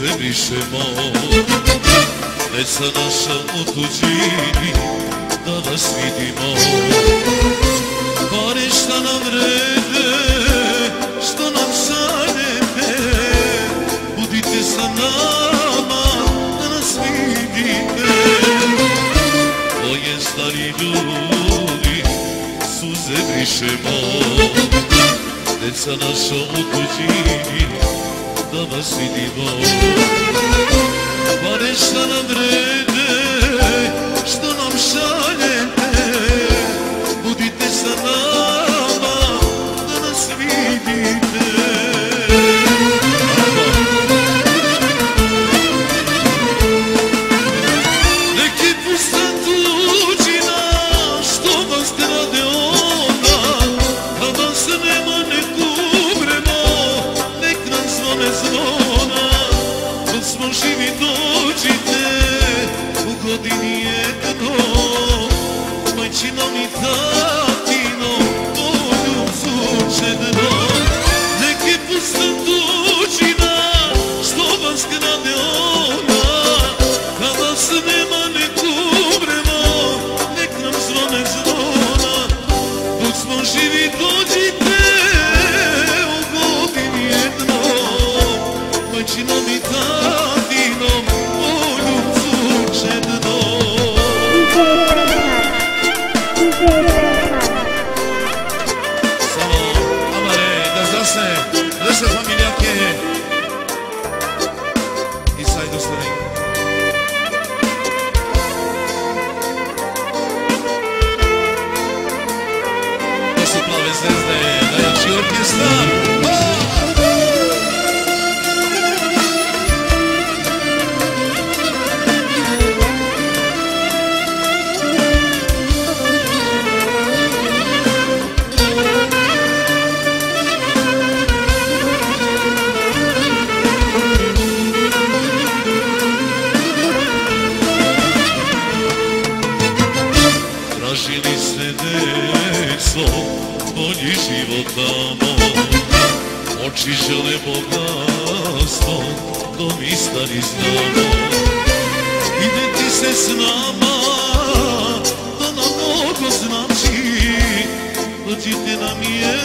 suze brišemo. Deca naša u tuđini, da vas vidimo. Pare šta nam vrede, što nam šaljete, budite sa nama, da nas vidite. Moje stari ljudi, suze brišemo. Deca naša u tuđini, da vas vidimo. Pare šta nam vrede, što nam šaljete, budite sa nama, da nas vidite. Neki pusta tuđina, što vas grade ona, kada se nema neku umremo, nek nam zvone zvona. Dok smo živi dođite, u godini jedno, majčinom i tatinom, volju sučedno. Neki pusta tuđina, što vas grade ona, kada se nema neku umremo, nek nam zvone zvona. Dok smo živi dođite, u godini jedno, majčinom i tatinom, volju sučedno. Samo, amare, da zasne, naše familjake i sajdu starik. To su plave zvezde, najjači orkestar. Tražili ste, deco, bolji život tamo. Oči žele bogatstvo, dom i stari znamo. Idete se s nama, to nam mnogo znači. Dođite nam je